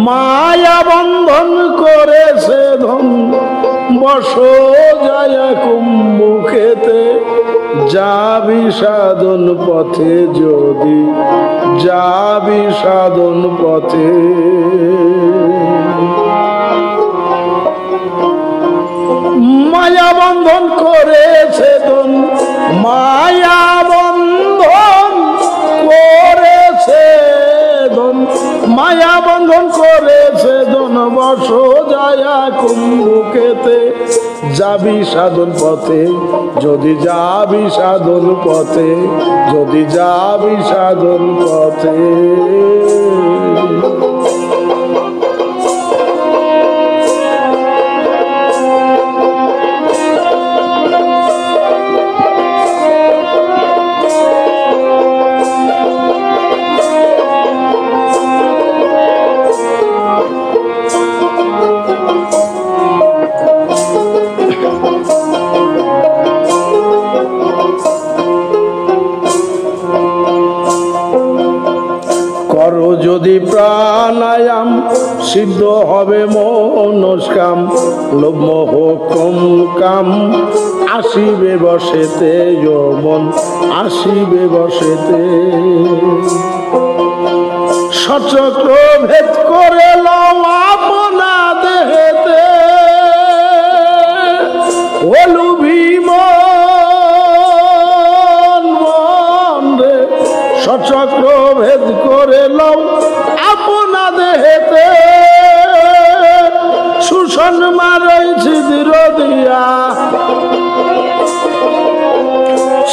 মায়া বন্ধন করেছে ধন বস যায় কুম্ভুকেতে যাবি সাধন পথে যদি যাবি সাধন পথে মায়া বন্ধন করেছে ধন মায়া বন্ধন করেছে ধন মায়া বন্ধন করেছে ধন বস যায় কুম্ভুকেতে যাবি সাধন পথে যদি যাবি সাধন পথে যদি যাবি সাধন পথে যদি প্রাণায়াম সিদ্ধ হবে মনস্কাম লোভ মোহ কম কাম আসিবে বসেতে মন আসিবে বসেতে সচক্র ভেদ করে লও আপনা দেহেতে ওলুভিম সচক্র ভেদ করে লও আপনা দেহেতে শোষণ মারই ছিদ্র দিয়া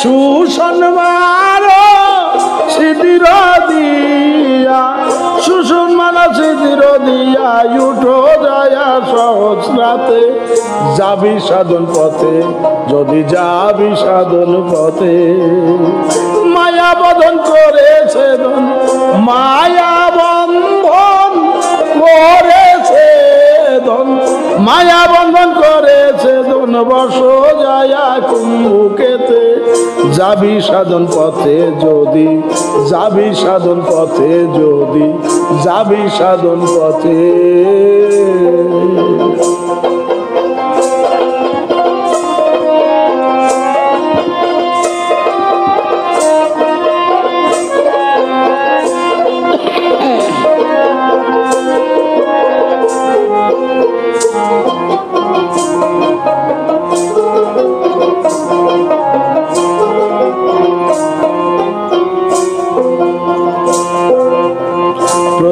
শোষণ মার ছিদ্র দিয়া শোষণ মারা ছিদ্র দিয়া উঠো যায় সহজ রাতে যাবি সাধন পথে যদি যাবি সাধন পথে মায়া বন্ধন করেছে ধন মায়া বন্ধন করেছে ধন মায়া বন্ধন করেছে ধন বস যায় কুম্ভুকেতে যাবি সাধন পথে যদি যাবি সাধন পথে যদি যাবি সাধন পথে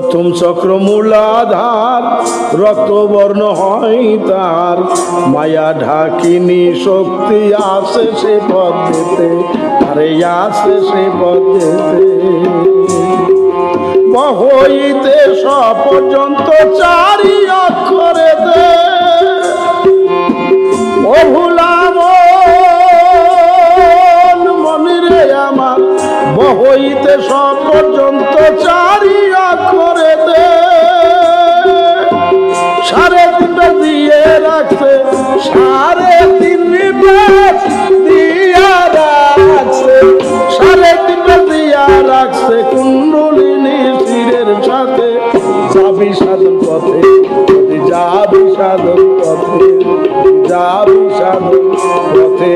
প্রথম চক্র মূলাধার রক্তবর্ণ হয় তার মায়া ঢাকিনি শক্তি আসে সে পদ্ধতিতে আরে আসে সে পদ্ধতিতে বহইতে পর্যন্ত চারি অক্ষরেতে ও ভুলাম মনিরে আমার বহইতে পর্যন্ত চারি অক্ষরেতে সাড়ে তিনটা দিয়ে রাখছে সাড়ে তিন দিয়া রাখছে সাড়ে তিনটা দিয়া রাখছে কুণ্ডলিনী শিরের সাথে যাবি সাধন পথে যদি যাবি সাধন পথে যাবি সাধন পথে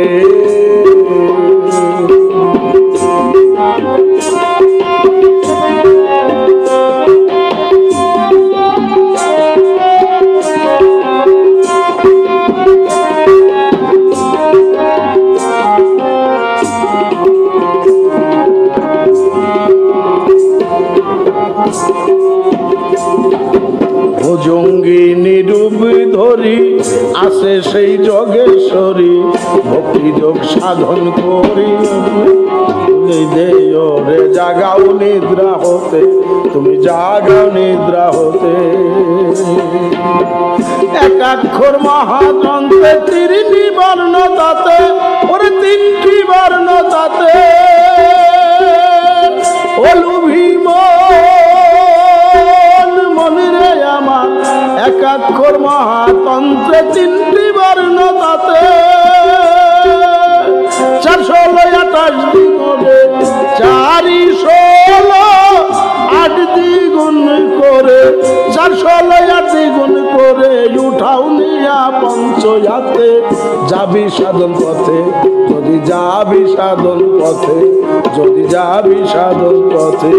ভুজঙ্গী নিরূপ ধরি আসে সেই যোগেশ্বরী ভক্তি যোগ সাধন করি রে জাগাও নিদ্রা হতে তুমি জাগাও নিদ্রা হতে একাক্ষর মহাগ্রন্থে তিরিনি বর্ণ তাতে ওরে তিনটি বর্ণ তাতে অলুভীম মনিরে আমার একাক্ষর মহাতন্ত্রে তিনটি বর্ণ তাতে 428 দ্বিগুণে 416 8 দ্বিগুণ করে 4 ষোলয়া দ্বিগুণ করে উঠাও নিয়া পঞ্চয়াতে যাবি সাধন পথে যদি যাবি সাধন পথে যদি যাবি সাধন পথে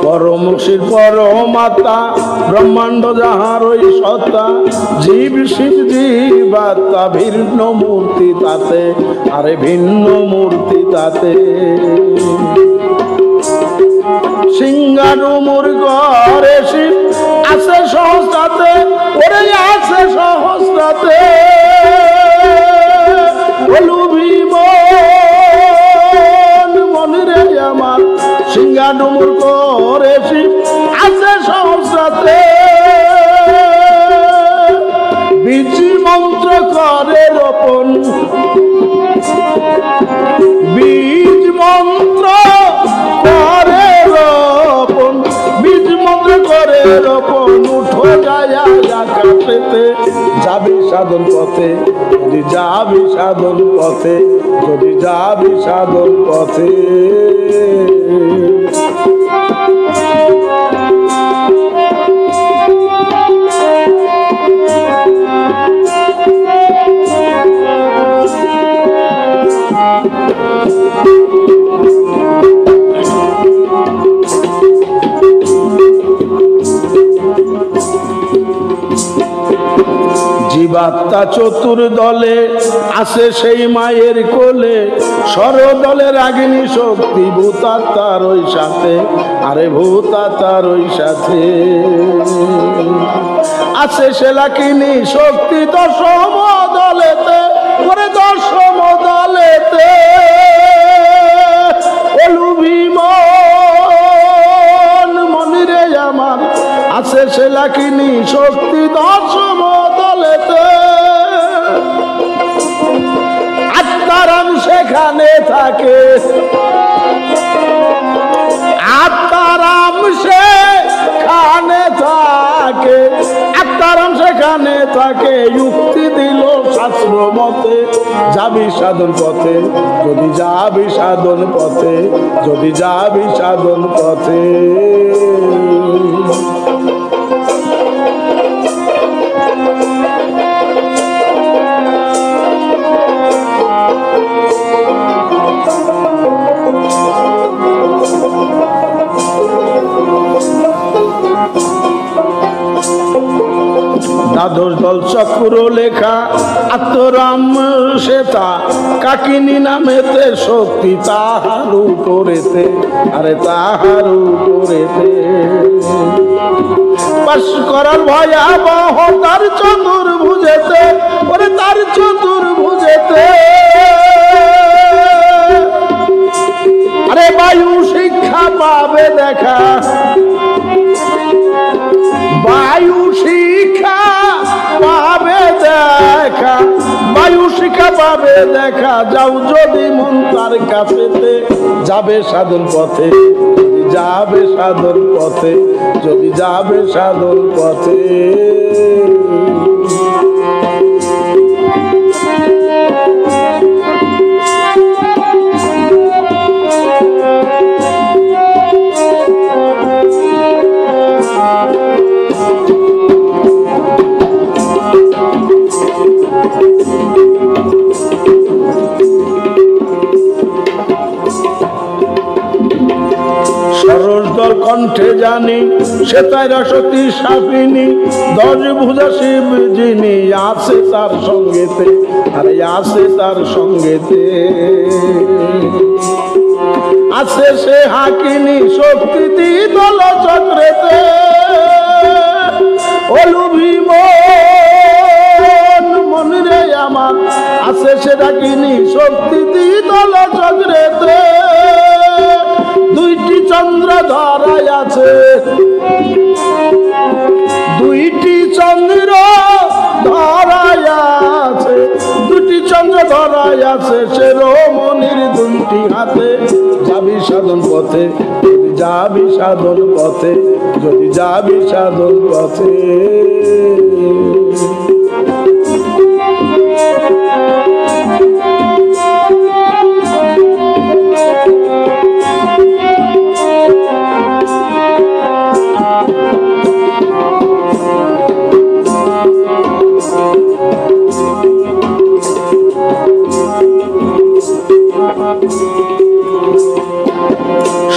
পরমশির পরমাতা ব্রহ্মাণ্ড যাহার ওই সত্তা জীব শিব জীবাত্মা ভিন্ন মূর্তি তাতে আরে ভিন্ন মূর্তি তাতে সিংহাডুমুর ঘরে শিব আছে সহস্রাতে ওরে আছে সহস্রাতে মনিরে আমার সিংহাডুমুর ঘরে শিব আছে সহস্রাতে বীজ মন্ত্র করে রোপণ বীজ মন্ত্র করে রোপণ বীজ মন্ত্র করে রোপণ উঠো যায় আকাশেতে যাবি সাধন পথে যদি যাবি সাধন পথে যদি যাবি সাধন পথে জীবাত্মা চতুর্দলে আছে সেই মায়ের কোলে সরদলের রাগিনী শক্তি ভূতাত্মার ওই সাথে আরে ভূতাত্মার ওই সাথে আছে সেলাকিনী শক্তি দশম দলেতে ওরে দশম দলেতে মনিরে আমার আছে সেলাকিনী শক্তি দশম দলেতে আত্মারাম সেখানে থাকে আত্মারাম সেখানে থাকে আত্মারাম সেখানে থাকে যুক্তি দিল শাস্ত্র মতে যাবি সাধন পথে যদি যাবি সাধন পথে যদি যাবি সাধন পথে দ্বাদশ দল চক্র লেখা আত্মরাম শ্বেতা কাকিনী নামেতে শক্তি তাহার উপরেতে আরে তাহার উপরেতে পাশ করার ভয়াবহ তার চতুর্ভুজেতে ওরে তার চতুর্ভুজেতে আরে বায়ু শিক্ষা পাবে দেখা বায়ু শিক্ষা পাবে দেখা বায়ু শিক্ষা পাবে দেখা যাও যদি মন তার কাছেতে যাবে সাধন পথে যদি যাবে সাধন পথে যদি যাবে সাধন পথে কণ্ঠে জানি সে তাই রসতী সাপিনী দশ ভুজা শিব যিনি আছে তার সঙ্গেতে আরে আছে তার সঙ্গেতে আছে সে হাকিনী শক্তি দ্বিদল চক্রেতে মনিরে আমার আছে সে ডাকিনী শক্তি দ্বিদল চক্রেতে দুইটি চন্দ্র ধরায় আছে দুইটি চন্দ্র ধরায় আছে দুটি চন্দ্র ধরাই আছে সে রমণীর দুইটি হাতে যাবি সাধন পথে যদি যাবি সাধন পথে যদি যাবি সাধন পথে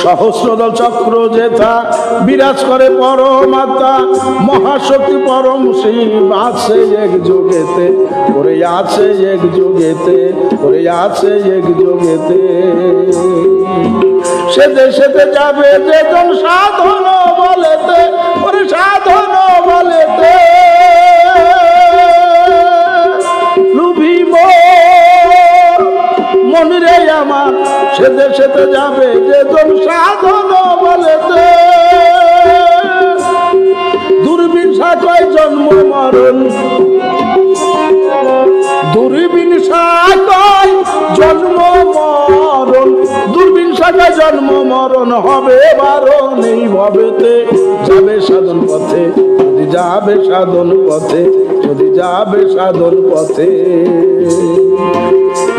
সহস্রদল চক্র যেথা বিরাজ করে পরমাত্মা মহাশক্তি পরম শিব আছে এক যোগেতে ওরে আছে এক যোগেতে ওরে আছে এক যোগেতে সেতে সেতে যাবে যেজন সাধন বলেতে ওরে সাধন বলেতে লুভিব মন রে আমার সেতে সেতে যাবে যেজন সাধন বলেতে দূরবীন শাখায় জন্ম মরণ দূরবীন শাখায় জন্ম মরণ দূরবীন শাখায় জন্ম মরণ হবে বারণ এই ভবেতে যাবে সাধন পথে যদি যাবে সাধন পথে যদি যাবে সাধন পথে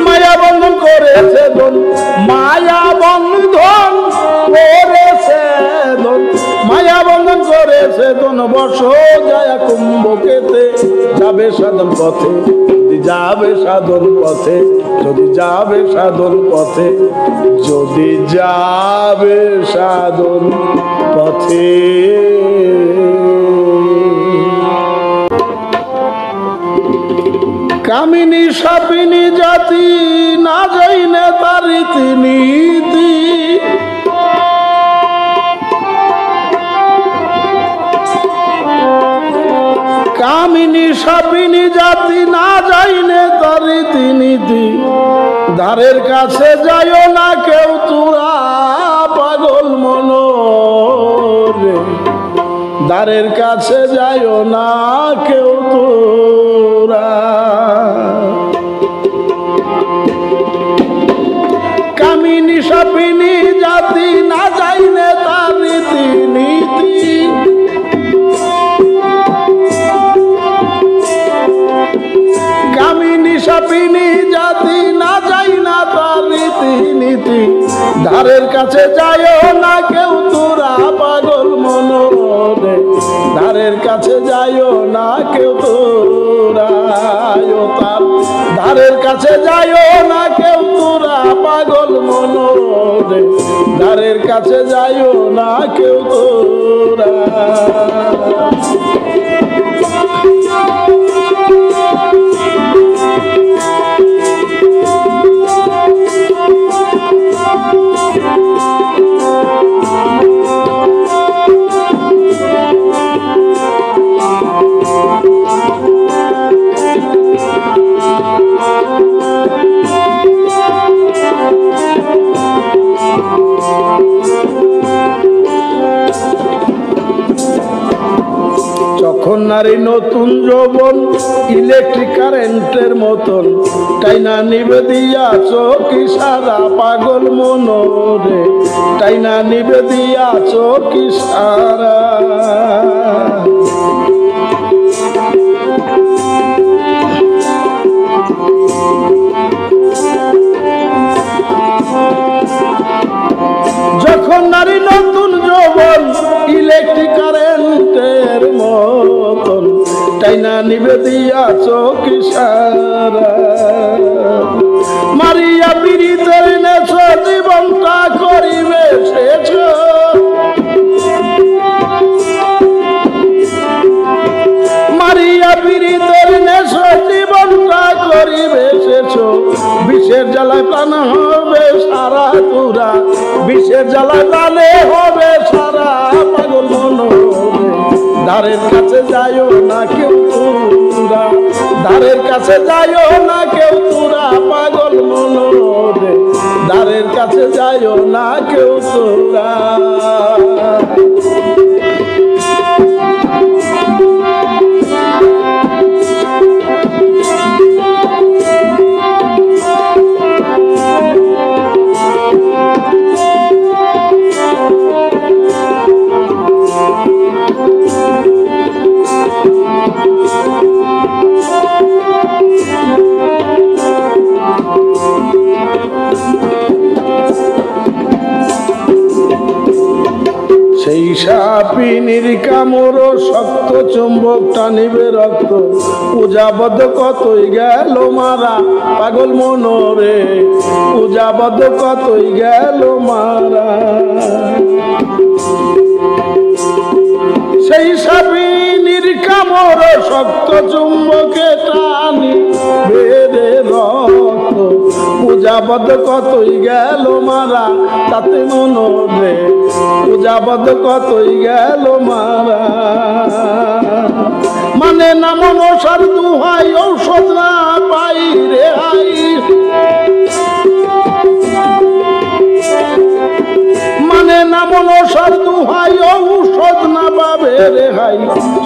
মায়া বন্ধন করেছে দন মায়া বন্ধন করেছে দন মায়া বন্ধন করেছে দন বর্ষ যায় কুম্ভকেতে যাবে সাধন পথে যদি যাবে সাধন পথে যদি যাবে সাধন পথে যদি যাবে সাধন পথে কামিনী সাপিনী জাতি না যাইনে তার রীতিনীতি কামিনী সাপিনী জাতি না যাইনে তার রীতিনীতি দ্বারের কাছে যাইও না কেউ তোরা পাগল মনোরে দ্বারের কাছে যাইও না কেউ তোরা কামিনী সাপিনী জাতি না যাইনে তার রীতিনীতি কামিনী সাপিনী জাতি না যাই না তার রীতিনীতি ধারের কাছে যাইও না কেউ তোরা পাগল মনোরে ধারের কাছে যাইও না কেউ তোরা তার ধারের কাছে যাইও না কেউ তোরা পাগল মনোরে ধারের কাছে যাইও না কেউ তোরা যখন নারী নতুন যৌবন ইলেকট্রিক কারেন্টের মতন টাইনা নিবে দিয়াছ কি সারা পাগল মনোরে টাইনা নিবে দিয়াছ কি সারা যখন নারী নতুন যৌবন ইলেকট্রিক কারেন্টের মতন টাইনা নিবে দিয়াছ কি সারা মারিয়া পীড়িতের নেছ জীবনটা করিবে শেষ মারিয়া পীড়িতের নেছ জীবনটা করিবে শেষ বিষের জ্বালায় প্রাণ হবে সারা তোরা বিষের জ্বালায় প্রাণে হবে সারা পাগল মনোরে ধারের কাছে যাইও না কেউ তোরা ধারের কাছে যাইও না কেউ তোরা পাগল মনোরে ধারের কাছে যাইও না কেউ তোরা সাপিনীর কামড় শক্ত চুম্বক টানিবে রক্ত পূজাবদ্ধ কতই গেল মারা পাগল মনরে পূজাবদ্ধ কতই গেল মারা সেই সাপিনীর কামড় শক্ত চুম্বকে টানি বেড়ে রক্ত পূজাবদ্ধ কতই গেল মারা তাতে মনরে পূজাবদ্ধ কতই গেল মারা মানে না মনসার দুহাই ঔষধ না পাই রে হাই মানে না মনসার দুহাই ঔষধ না পাবে রে হাই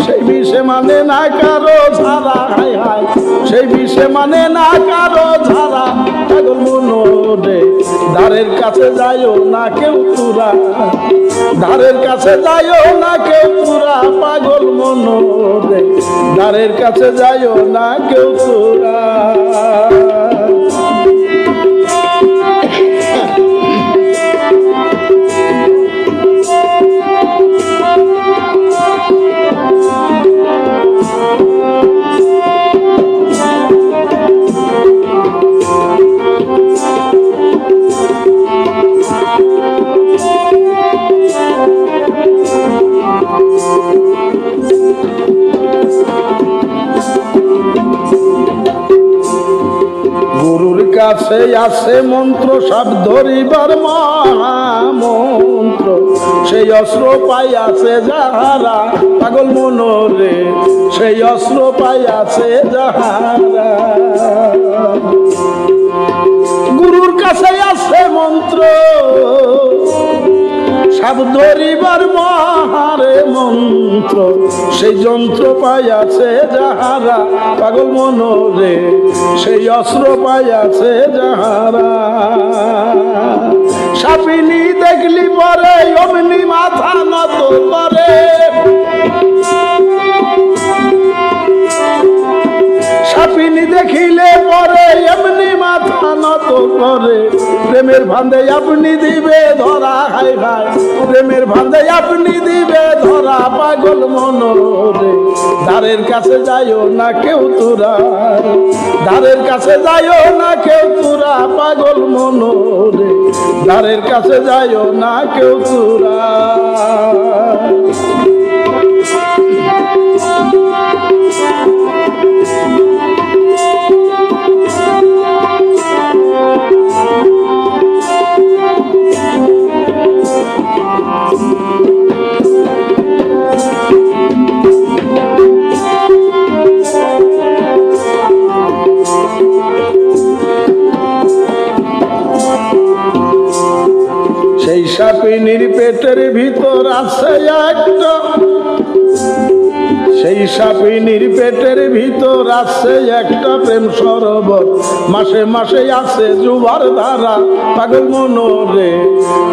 সেই বিষে মানে না কারো ঝাড়া হাই হাই সেই বিষে মানে না কারো ঝাড়া পাগল মনরে ধারের কাছে যাইও না কেউ তুরা ধারের কাছে যাইও না কেউ তুরা পাগল মনরে ধারের কাছে যাইও না কেউ তুরা গুরুর কাছে আছে মন্ত্র সাপ ধরিবার মহামন্ত্র সেই অস্ত্র পাই আছে যাহারা পাগল মনরে সেই অস্ত্র পাই আছে যাহারা গুরুর কাছে আছে মন্ত্র সাপ ধরিবার মহারে মন্ত্র সেই যন্ত্র পাই আছে যাহারা পাগল মনরে সেই অস্ত্র পাই আছে যাহারা সাপিনী দেখলি পরে অমনি মাথা নত করে সাপিনী দেখিলে পরে এমনি মাথা নত করে প্রেমের ভান্দে আপনি দিবে ধরা হাই হাই প্রেমের ভান্দে আপনি দিবে ধরা পাগল মনরে ধারের কাছে যাইও না কেউ তুরা ধারের কাছে যাইও না কেউ তুরা পাগল মনরে ধারের কাছে যাইও না কেউ তুরা সেই সাপিনীর পেটের ভিতর আছে একটা সেই সাপিনীর পেটের ভিতর আছে একটা প্রেম সরোবর মাসে মাসে আসে জুবার ধারা পাগল মনরে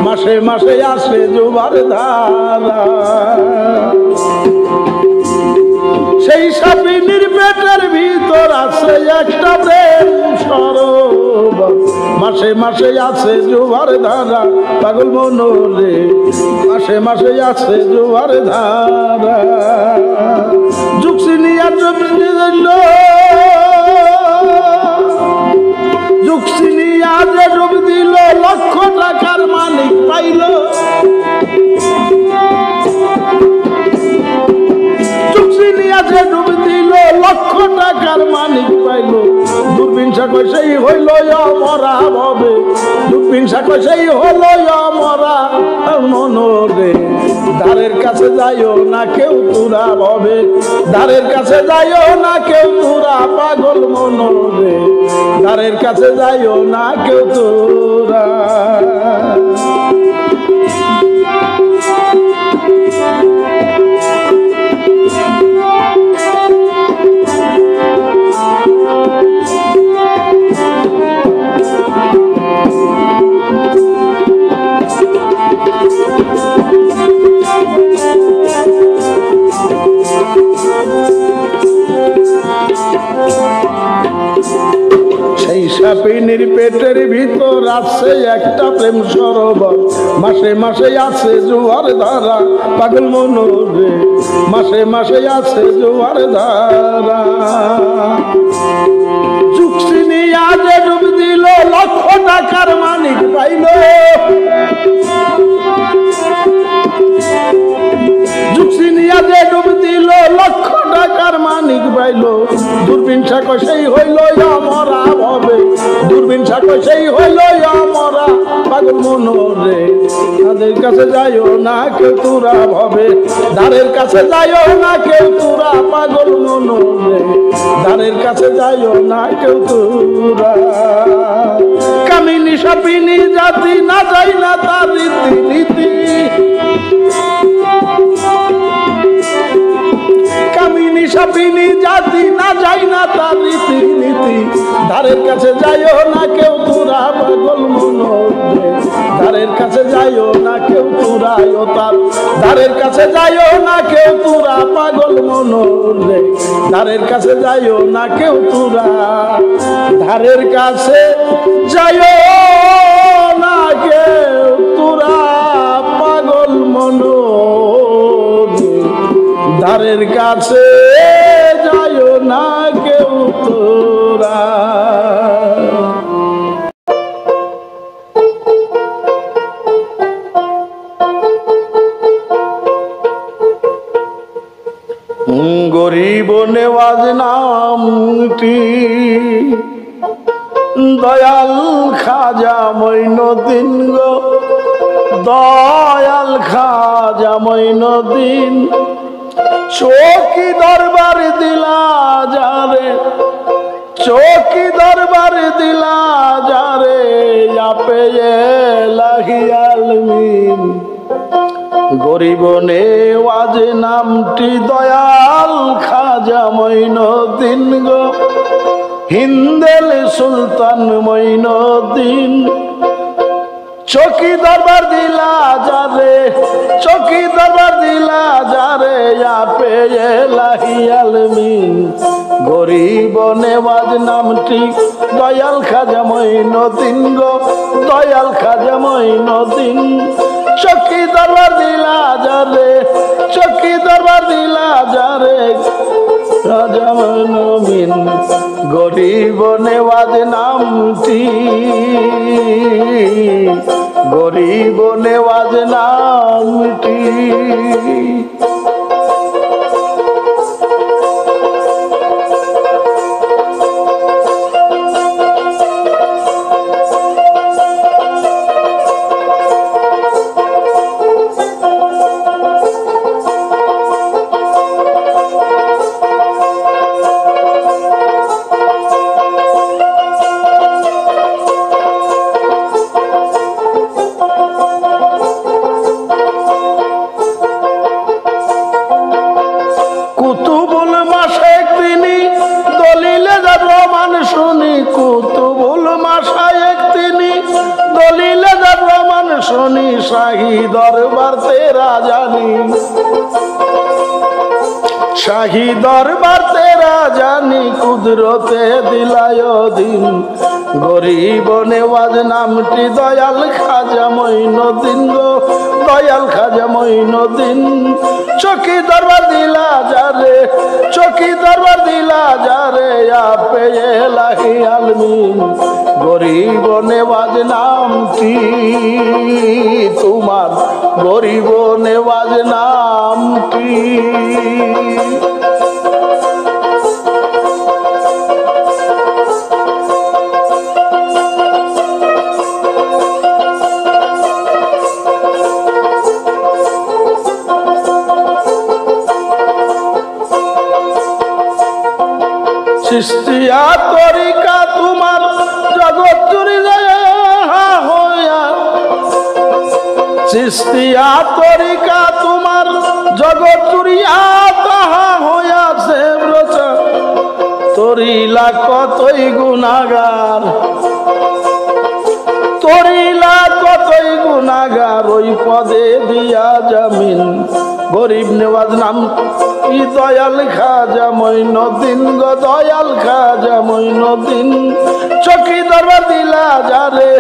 মাসে মাসে আসে জুবার ধারা সেই সাপিনীর পেটের ভিতর আছে একটা প্রেম সরোবর মাসে মাসে আছে জোয়ার ধারা পাগল মনরে মাসে মাসে আছে জোয়ার ধারা যুগসিনিয়া যুগসিনিয়া যে ডুব দিল লক্ষ টাকার মালিক পাইল যুগসিনিয়া যে ডুব দিল লক্ষ টাকার মালিক পাইল দুর্বিংসা কই সেই হইল মরা ভবে দুর্বিংসা কই সেই হইল মরা মনরে ধারের কাছে যাইও না কেউ তুরা ভবে ধারের কাছে যাইও না কেউ তুরা পাগল মনরে ধারের কাছে যাইও না কেউ তুরা সাপিনীর পেটের ভিতর আছে একটা প্রেম সরোবর, মাসে মাসে আছে জোয়ার ধারা পাগল মনোরে, মাসে মাসে আছে জোয়ার ধারা। চুক্সিনি আজে ডুব দিল, লক্ষ টাকার মানিক পাইল, চুক্সিনি আজে ডুব দিল, লক্ষ টাকার মানিক পাইল। দূরবীন সাকো সেই হইল আমরা ভবে, দূরবীন সাকো সেই হইল আমরা পাগল মনোরে। তাদের কাছে যাইও না কেউ তোরা ভবে, দ্বারের কাছে যাইও না কেউ তোরা পাগল মনোরে, দ্বারের কাছে যাইও না কেউ তোরা। কামিনী সাপিনী জাতি না যাই না তার রীতি নীতি, কামিনী সাপিনী জাতি না যাই না তার রীতি নীতি। ধারের কাছে যাইও না কেউ তোরা পাগল মনোরে, ধারের কাছে যাইও না কেউ তোরা ও তার, ধারের কাছে যাইও না কেউ তোরা পাগল মনোরে, ধারের কাছে যাইও না কেউ তোরা, ধারের কাছে যাইও না কেউ তোরা পাগল মনোরে, ধারের কাছে যাইও না কেউ তোরা। গরিব নেওয়াজ নামটি দয়াল খাজা মঈনুদ্দিন গো, দয়াল খাজা মঈনুদ্দিন। চৌকি দরবার দিলা যারে, চৌকি দরবার দিলা যারে, আপে এলাহি আলমিন। গরিব নেওয়াজ নামটি দয়াল খাজা মঈনুদ্দিন গো, হিন্দেল সুলতান মঈনুদ্দিন। চৌকি দরবার দিলা যারে, চৌকি দরবার দিলা যারে, আপে এলাহি আলমিন। গরিব নেওয়াজ নামটি দয়াল খাজা মঈনুদ্দিন গো, দয়াল খাজা মঈনুদ্দিন। চৌকি দরবার দিলা যারে, চৌকি দরবার দিলা যারে, খাজা মঈনুদ্দিন। গরিব নেওয়াজ নামটি, গরিব নেওয়াজ নামটি। শাহী দরবার তেরা জানি, শাহী দরবার তেরা জানি, কুদরতে দিলায় দিন। গরিব নেওয়াজ নামটি দয়াল খাজা মঈনুদ্দিন গো, দয়াল খাজা মঈনুদ্দিন। চৌকি দরবার দিলা যারে, চৌকি দরবার দিলা যারে, আপে এলাহি আলমিন। গরিব নেওয়াজ নামটি তোমার, গরিব নেওয়াজ নামটি। চিশতিয়া তরিকা তোমার জগৎ জুড়ে হইয়া, চিশতিয়া তরিকা তোমার জগৎ জুড়িয়া তাহা হইয়াছে প্রচার। তরিলা কতই গুনাগার, তরিলা কতই গুনাগার, ওই পদে দিয়া জামিন। গরিব নেওয়াজ নাম কি দয়াল খাজা মঈনুদ্দিন গো দয়াল খাজা মঈনুদ্দিন চকি দরবার দিলা যারে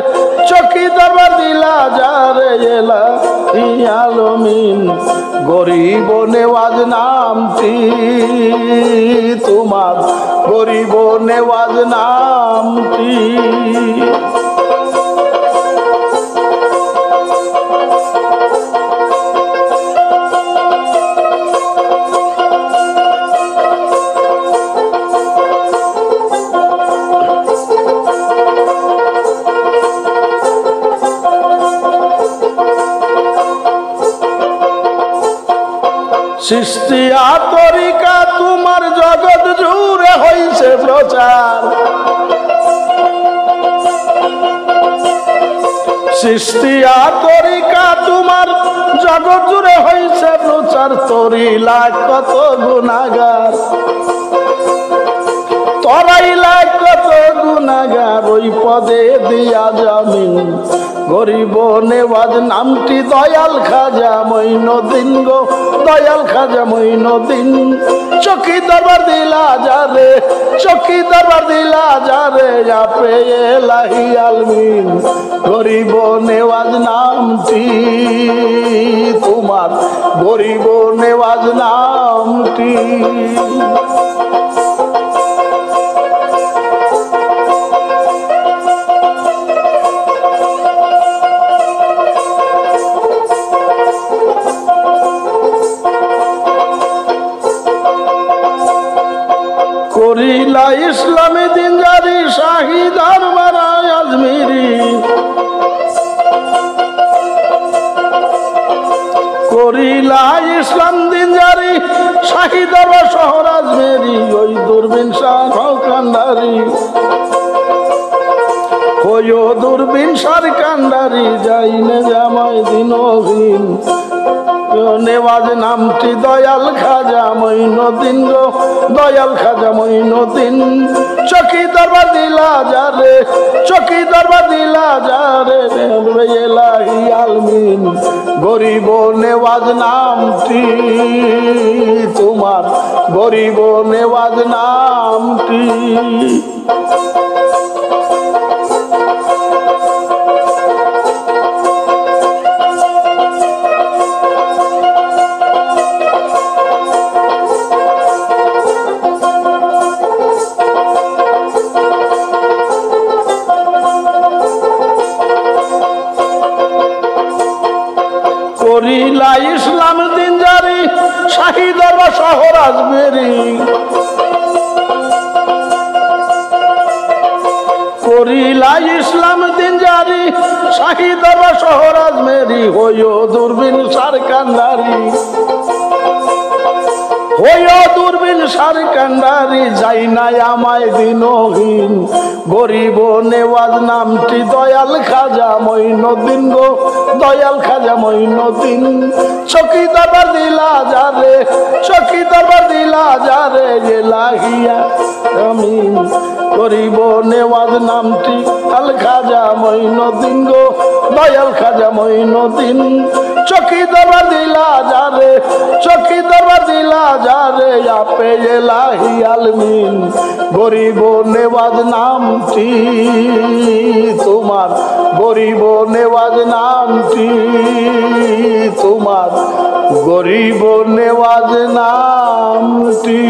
চকি দরবার দিলা যারে এলাহি আলমিন গরিব নেওয়াজ নামটি তোমার গরিব নেওয়াজ নামটি সৃষ্টিয়া তরিকা তোমার জগৎ জুড়ে হইছে প্রচার সৃষ্টিয়া তরিকা তোমার জগৎ জুড়ে হইছে প্রচার তরিলা কত গুনাহগার তরাইলা কত গুনাহগার ওই পদে দিয়া জামিন গরিব নেওয়াজ নামটি দয়াল খাজা মঈনুদ্দিন গো দয়াল খাজা মঈনুদ্দিন চকি দরবার দিলা যারে চকি দরবার দিলা যারে আপে এলাহি আলমিন গরিব নেওয়াজ নামটি তোমার গরিব নেওয়াজ নামটি করিলা ইসলামী দিন জারি শাহী দরবার আজমিরি করিলা ইসলাম দিন জারি শাহী দরবার শহর আজমিরি ওই দূরবীন শাহ কান্ডারি ওই দূরবীন শাহ কান্ডারি যাইনে জামাই দিনহীন নেওয়াজ নামটি দয়াল খাজা মঈনুদ্দিন গো দয়াল খাজা মঈনুদ্দিন চকি দরবার দিলা যারে চকি দরবার দিলা যারে এলাহি আলমিন গরিব নেওয়াজ নামটি তোমার গরিব নেওয়াজ নামটি করিলা ইসলাম দিন জারি শাহী দরবার শহর আজমেরি করিলা ইসলাম দিন জারি শাহী দরবার শহর আজমেরি হইও দূরবীন শাহ কান্ডারি হইও দূরবীন শাহ কান্ডারি যাই নাই আমায় দিনহীন গরিব নেওয়াজ নামটি দয়াল খাজা মঈনুদ্দিন গো দয়াল খাজা মঈনুদ্দিন চকি দরবার দিলা যারে চকি দরবার দিলা যারে এলাহিয়া আমিন গরিব নেওয়াজ নামটি আল খাজা মঈনুদ্দিন গো দয়াল খাজা মঈনুদ্দিন চকি দরবার দিলা যারে চকি দরবার দিলা যারে আপে এলাহি আলমিন গরিব নেওয়াজ নামটি তোমার গরিব নেওয়াজ নামটি তোমার গরিব নেওয়াজ নামটি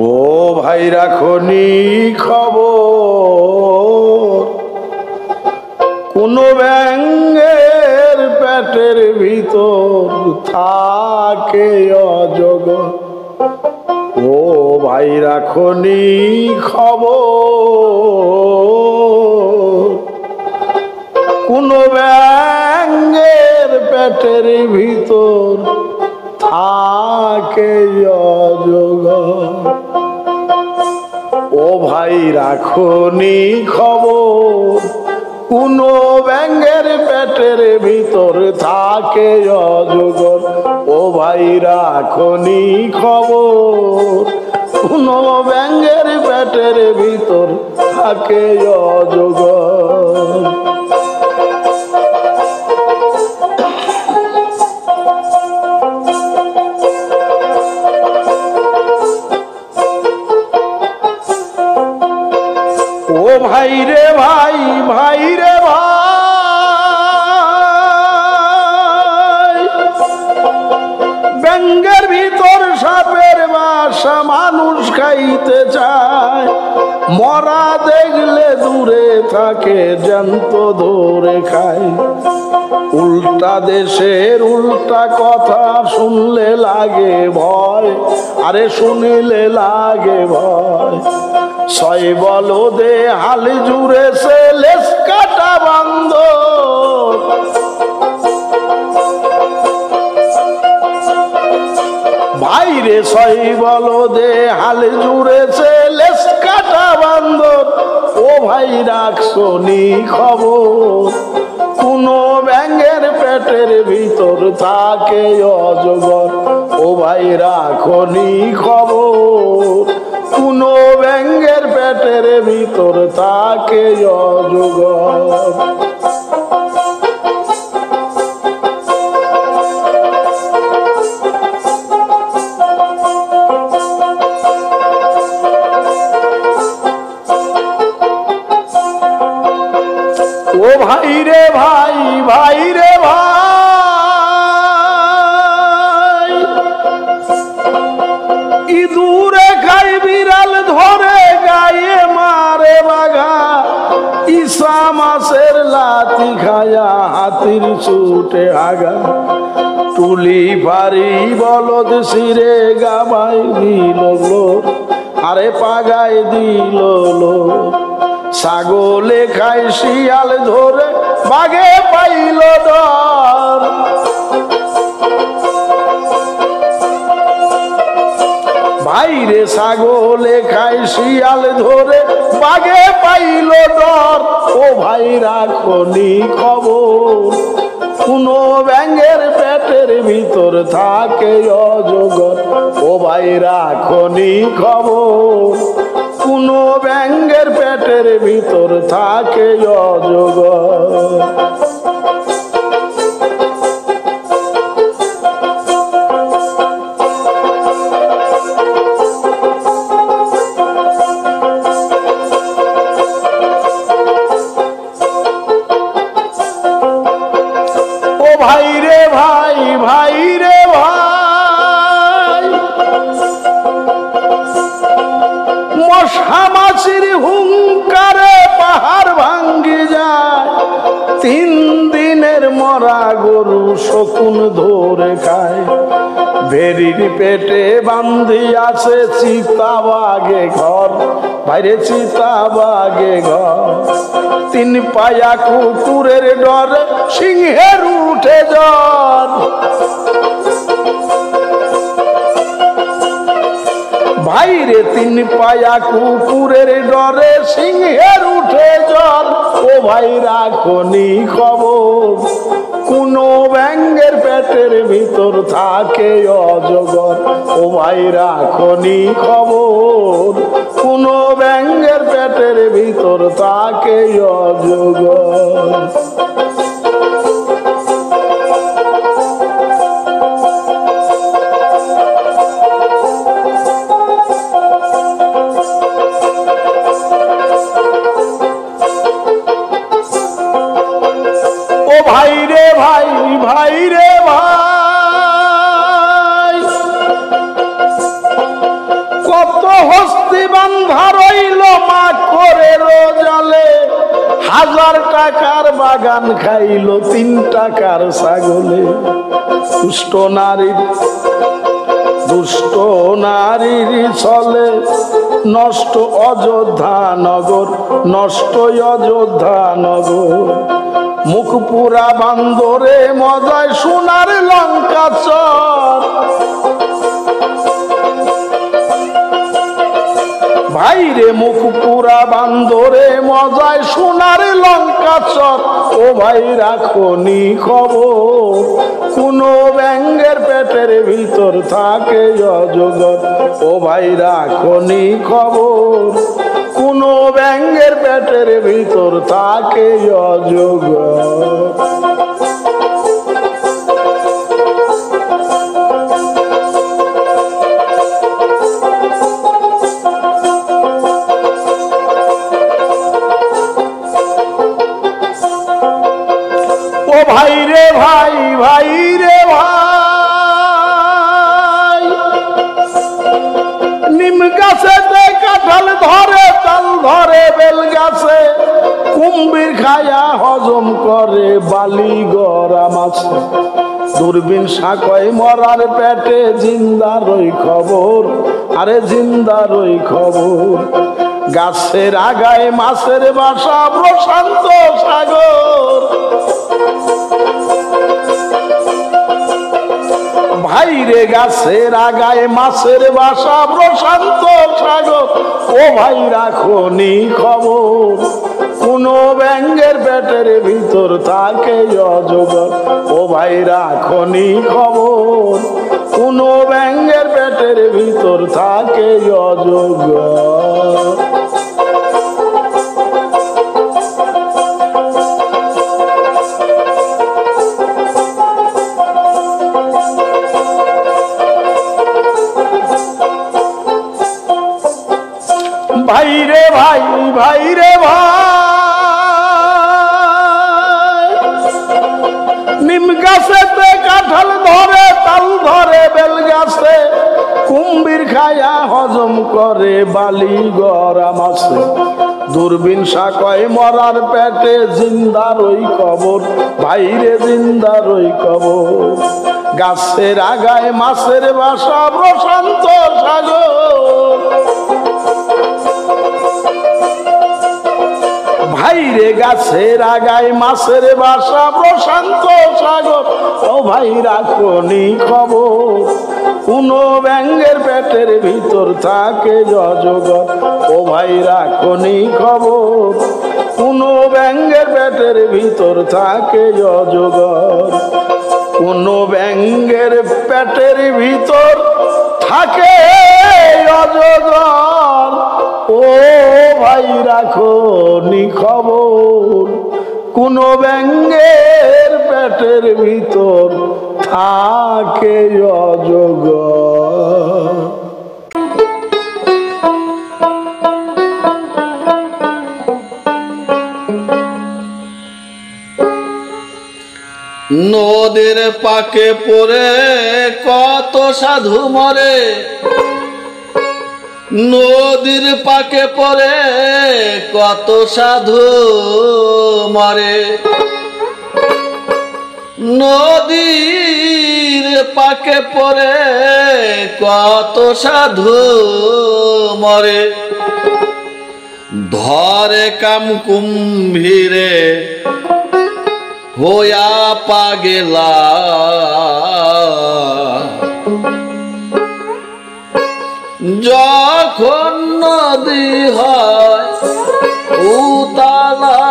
ও ভাই রাখনি খবর কোন ব্যাঙের পেটের ভিতর থাকে অজগর ও ভাই রাখনি খবর কোন ব্যাঙের পেটের ভিতর থাকে অজগর ও ভাই রাখনি খবর কোন ব্যাঙের পেটের ভিতর থাকে অজগর ও ভাই রাখনি খবর কোন ব্যাঙের পেটের ভিতর থাকে অজগর। ও ভাই রে ভাই, ভাই রে ভাই, ব্যাঙ্গের ভিতর সাপের বাসা মানুষ খাইতে চায়, মরা দেখলে দূরে থাকে জ্যান্ত ধরে খায়। উল্টা দেশের উল্টা কথা শুনলে লাগে ভয়, আরে শুনিলে লাগে ভয়। ছয় বলদে হাল জুড়েছে লেস কাটা বান্দর, ভাইরে ছয় বলদে হাল জুড়েছে লেস কাটা বান্দর। ও ভাই রাখছো নি খবর, কোন ব্যাঙের পেটের ভিতর থাকে অজগর। ও ভাই রাখো নি খবর, কোন ব্যাঙের পেটের ভিতর থাকে অজগর। ও ভাই রে ভাই, ভাই রে ভাই, ইঁদুরে খাই বিড়াল ধরে গায়ে মারে বাঘা, ঈশা মাছের লাতি খায়া হাতির ছুটে আগা। টুলি পারি বলদ শিরে গাবাই দিল লো, আরে পাগাই দিল লো। ছাগলে খাই শিয়াল ধরে বাঘে পাইল ডর, ভাইরে ছাগলে খাই শিয়াল ধরে বাঘে পাইল ডর। ও ভাই রাখো নি খবর, কোন ব্যাঙের পেটের ভিতর থাকে অজগর। ও ভাই রাখো নি খবর, কোন ব্যাঙের পেটের ভিতর থাকে অজগর। ও ভাই রে ভাই, ভাই রে ভাই, মশা মাছির হুঙ্কারে পাহাড় ভাঙ্গি যায়, 3 দিনের মরা গরু শকুন ধরে খায়। ভেরির পেটে বান্ধি আছে চিতা বাগে ঘর, বাইরে চিতা বাগে ঘর। 3 পায়া কুকুরের ডরে সিংহের উঠে জ্বর, ভাইরে 3 পায়া কুকুরের ডরে সিংহের উঠে জ্বর। ও ভাই রাখো নি খবর, কোন ব্যাঙের পেটের ভিতর থাকে অজগর। ও ভাই রাখো নি খবর, কোন ব্যাঙের পেটের ভিতর থাকে অজগর। ও ভাই রে ভাই, ভাই রে ভাই, কত হস্তি বান্ধা রইল মা করে রোজালে, 1000 টাকার বাগান খাইল 3 টাকার ছাগলে। দুষ্ট নারীর চলে নষ্ট অযোধ্যা নগর, নষ্ট অযোধ্যা নগর। মুখ পুরা বান্দরে মজায় সোনার লঙ্কা চর, ভাইরে মুখ পুরা বান্দরে মজায় সোনার লঙ্কা চর। ও ভাই রাখো নি খবর, কোন ব্যাঙের পেটের ভিতর থাকে অজগর। ও ভাই রাখো নি খবর, কোন ব্যাঙের পেটের ভিতর থাকে অজগর। ও ভাই রে ভাই, ভাই রে ভাই, নিম গাছেতে কাঁঠাল ধরে, তাল ধরে বেল গাছে, কুম্ভীর খায়া হজম করে বালি গড়া মাছে। দূরবীন সাকয় মরার পেটে জিন্দার ওই খবর, আরে জিন্দার ওই খবর। গাছের আগায় মাছের বাসা প্রশান্ত সাগর। ভাইরে গাছের আগায় মাছের বাসা প্রশান্ত সাগর। ও ভাই রাখনি খবর, কোন ব্যাঙের পেটের ভিতর থাকে অজগর। ও ভাই রাখনি খবর, কোন ব্যাঙের পেটের ভিতর থাকে অজগর। ভাই রে ভাই, ভাই রে ভাই, নিম গাছেতে কাঁঠাল ধরে, তাল ধরে বেল গাছে, কুম্ভীর খায়া হজম করে বালি গড়া মাছে। দূরবীন সাকয় মরার পেটে জিন্দার ওই কবর, ভাইরে জিন্দার ওই কবর। গাছের আগায় মাছের বাসা প্রশান্ত সাগর। ভাইরে গাছের আগায় মাছের বাসা প্রশান্ত সাগর। ও ভাই রাখনি খবর, কোন ব্যাঙের পেটের ভিতর থাকে অজগর। ও ভাই রাখনি খবর, কোন ব্যাঙের পেটের ভিতর থাকে অজগর। কোন ব্যাঙের পেটের ভিতর থাকে অজগর। ও ভাই রাখনি খবর, কোন ব্যাঙের পেটের ভিতর থাকে অজগর। নদীর পাকে পড়ে কত সাধু মরে, নদীর পাকে পড়ে কত সাধু মরে। নদীর পাকে পড়ে কত সাধু মরে। ধরে কাম কুম্ভীরে হোয়া পাগেলা, যখন নদী হয় উতালা,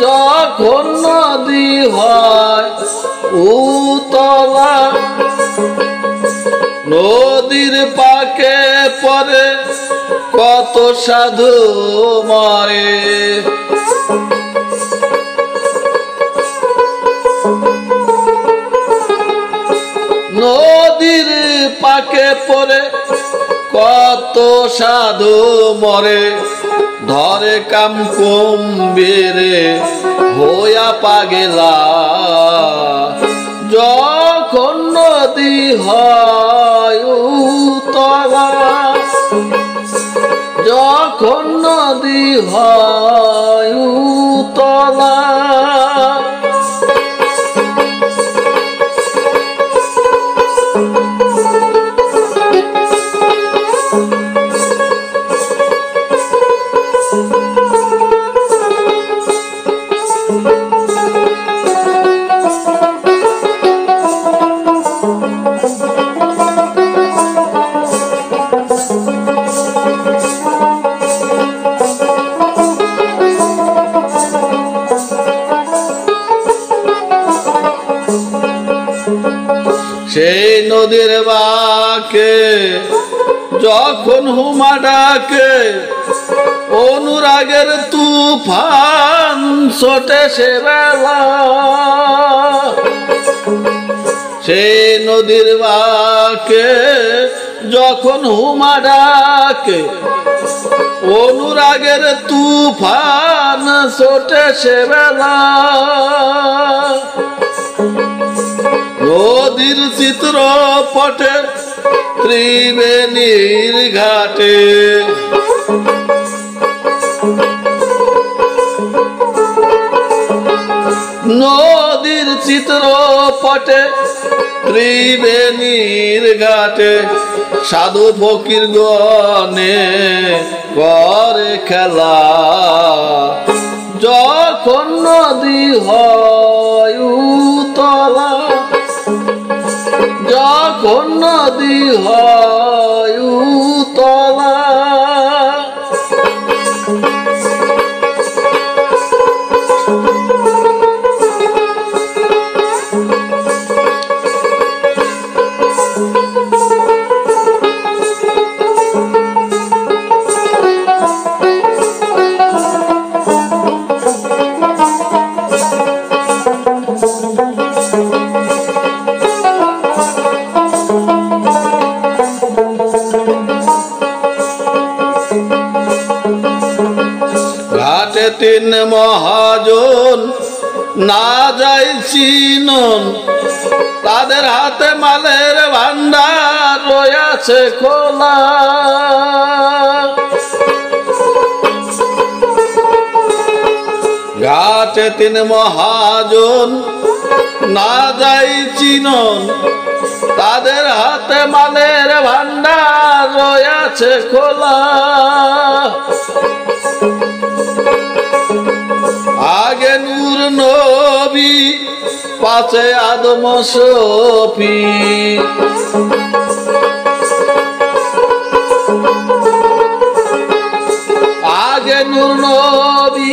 যখন নদী হয় উতলা। নদীর পাকে পরে কত সাধু মরে। নদীর পাকে পড়ে কত সাধু মরে। ধরে কাম কুম্ভীরে হোয়া পাগেলা, যখন নদী হয় উতলা, যখন নদী হয় উতলা। সেই নদীর বাঁকে যখন হুমা ডাকে অনুরাগের তুফান ছোটে সে বেলা সে নদীর বাঁকে যখন হুমা ডাকে অনুরাগের তুফান ছোটে সে বেলা নদীর চিত্রপটে ত্রিবেণীর ঘাটে নদীর চিত্রপটে ত্রিবেণীর ঘাটে সাধু ফকির গণে করে খেলা যখন নদী হয় উতলা যখন নদী হয় উতলা ঘাটে তিন মহাজন না যাই চিনন তাদের হাতে মালের ভান্ডার রয়েছে খোলা ঘাটে তিন মহাজন না যাই চিনন তাদের হাতে মালের ভান্ডার রয়েছে খোলা আগে নূর নবী পাছে আদম শফি আগে নূর নবী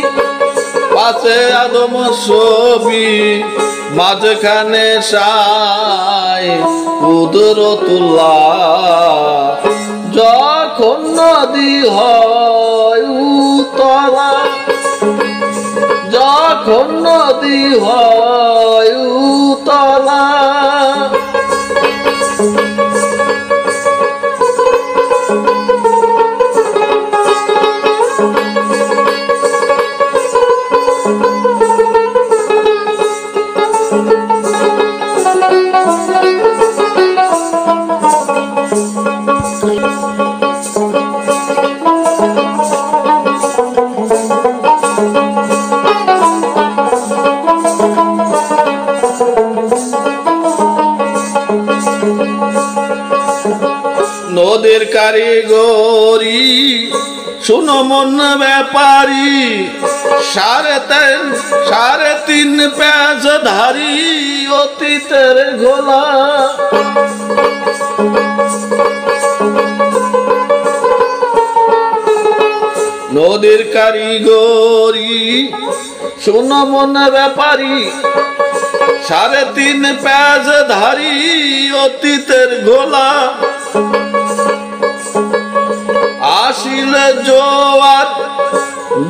পাছে আদম শফি মাঝখানে সাই কুদরতুল্লাহ যখন নদী হয় উতলা যখন নদী হয় উতলা নদীর কারিগরি শুনো মন ব্যাপারী সাড়ে তিন প্যাঁচ ধারি অতীতের ঘোলা নদীর কারিগরি শুনো মন ব্যাপারী সাড়ে তিন প্যাঁচ ধারি অতীতের ঘোলা আসিলে জোয়ার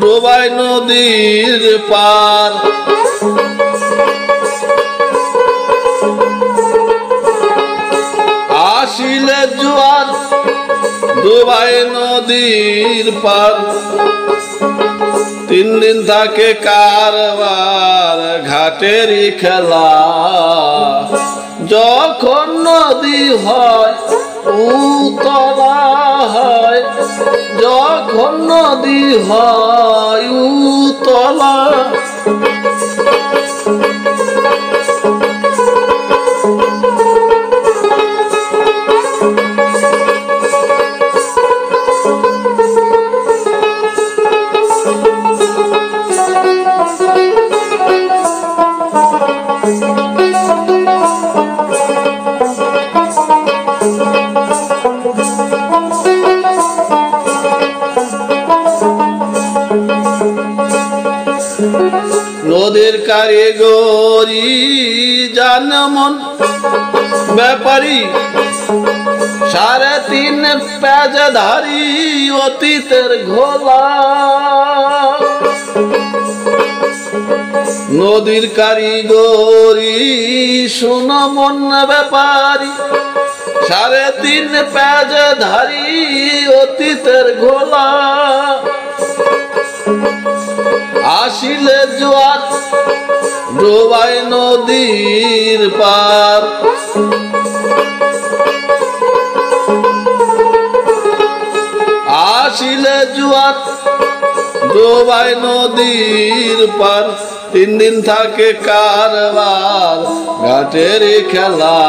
ডোবায় নদীর পার আসিলে জোয়ার ডোবায় নদীর পার তিন দিন থাকে কারবার ঘাটেরই খেলা যখন নদী হয় উতলা হয় যখন নদী হয় উতলা নদীর কারিগরি জান মন ব্যাপারী 3.5 পেজধারী অতীতের ঘোলা, নদীর কারিগরি শোনো মন ব্যাপারী, 3.5 পেজধারী অতীতের ঘোলা। আসিলে জোয়ার ডোবায় নদীর পার, আসিলে জোয়ার ডোবায় নদীর পার। 3 দিন থাকে কারবার ঘাটের খেলা,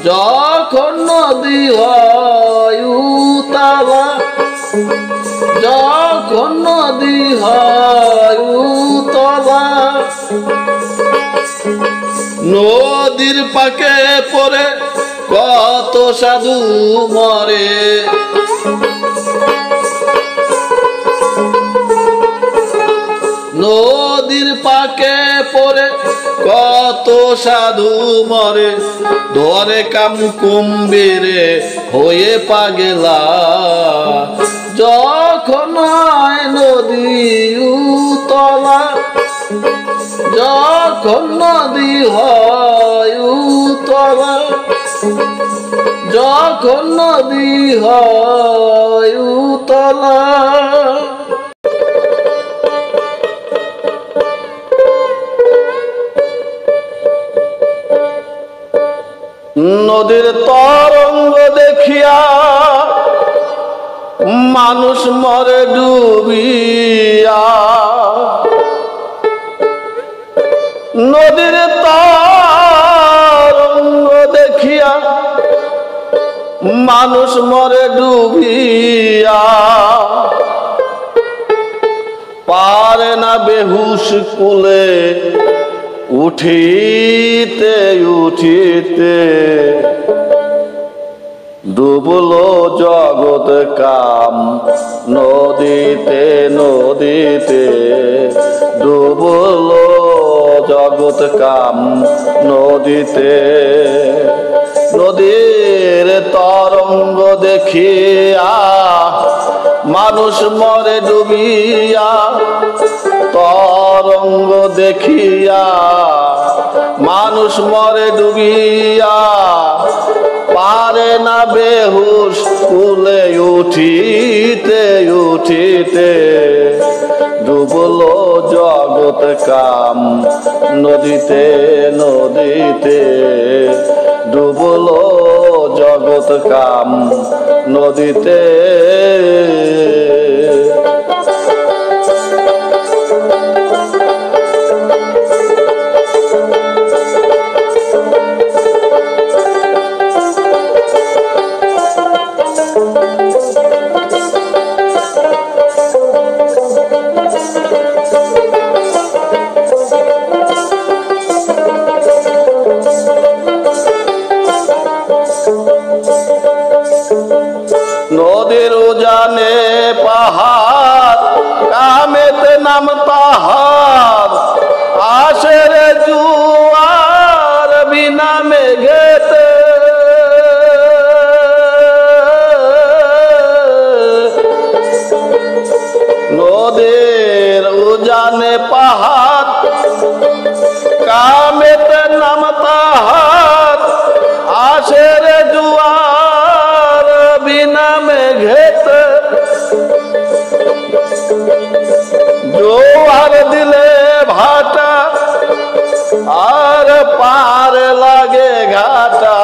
যখন নদী হয় উতলা, যখন নদী হয় উতলা। নদীর পাকে পড়ে কত সাধু মরে, নদীর পাকে পড়ে কত সাধু মরে। ধরে কাম কুম্ভীরে হয়ে পাগলা, যখন হয় নদী উতলা, যখন নদী হয় উতলা, যখন নদী হয় উতলা। নদীর তরঙ্গ দেখিয়া মানুষ মরে ডুবিয়া, নদীর তরঙ্গ দেখিয়া মানুষ মরে ডুবিয়া। পারে না বেহুশ কুলে উঠিতে উঠিতে, ডুবলো জগৎ কাম নদীতে নদীতে, ডুবলো জগৎ কাম নদীতে। নদীর তরঙ্গ দেখিয়া মানুষ মরে ডুবিয়া, তরঙ্গ দেখিয়া মানুষ মরে ডুবিয়া। পারে না বেহুশ কুলে উঠিতে উঠিতে, ডুবলো জগৎ কাম নদীতে নদীতে, ডুবলো জগৎ কাম নদীতে। নদীর উজানে পাহাড় কামেতে নাম তাহার, আসে রে জুয়ার বিনা মেঘেতে। নদীর উজানে পাহাড় কামেতে নাম তাহার, আসে রে জুয়ার বিনা মেঘেতে। জোয়ার দিলে ভাটা আর পার লাগে ঘাটা,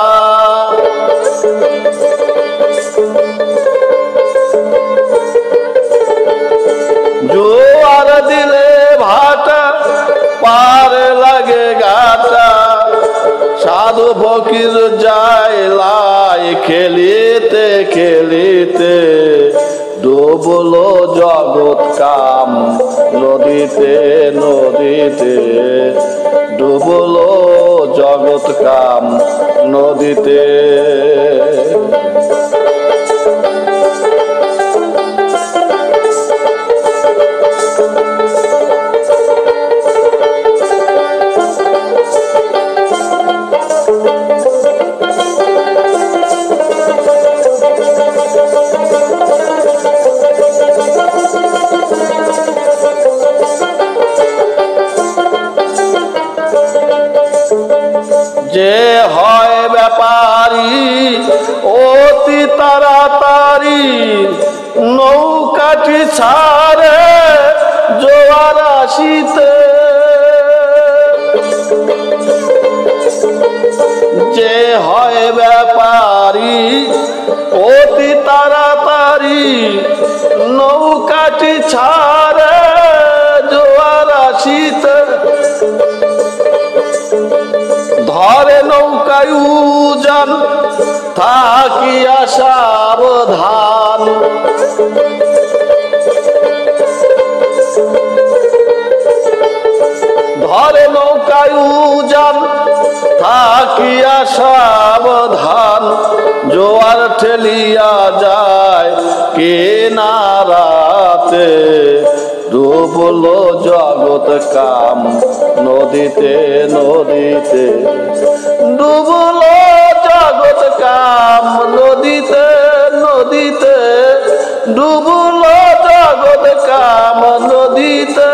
জোয়ার দিলে ভাটা পার লাগে ঘাটা। সাধু ফকির যায় লাই খেলিতে খেলিতে, ডুবলো জগৎ কাম নদীতে নদীতে, ডুবলো জগৎ কাম নদীতে। ব্যাপারী অতি তাড়াতাড়ি নৌকাটি ছাড়ে জোয়ার আসিতে যে হয় ব্যাপারী অতি তাড়াতাড়ি নৌকাটি ছাড়ে জোয়ার আসিতে ধরে নৌকায় উজান থাকিয়া সাবধান ধরে নৌকায় উজান থাকিয়া সাবধান জোয়ার ঠেলিয়া যায় কিনারাতে ডুবলো জগৎ কাম নদীতে নদীতে ডুবলো জগৎ কাম নদীতে নদীতে ডুবলো জগৎ কাম নদীতে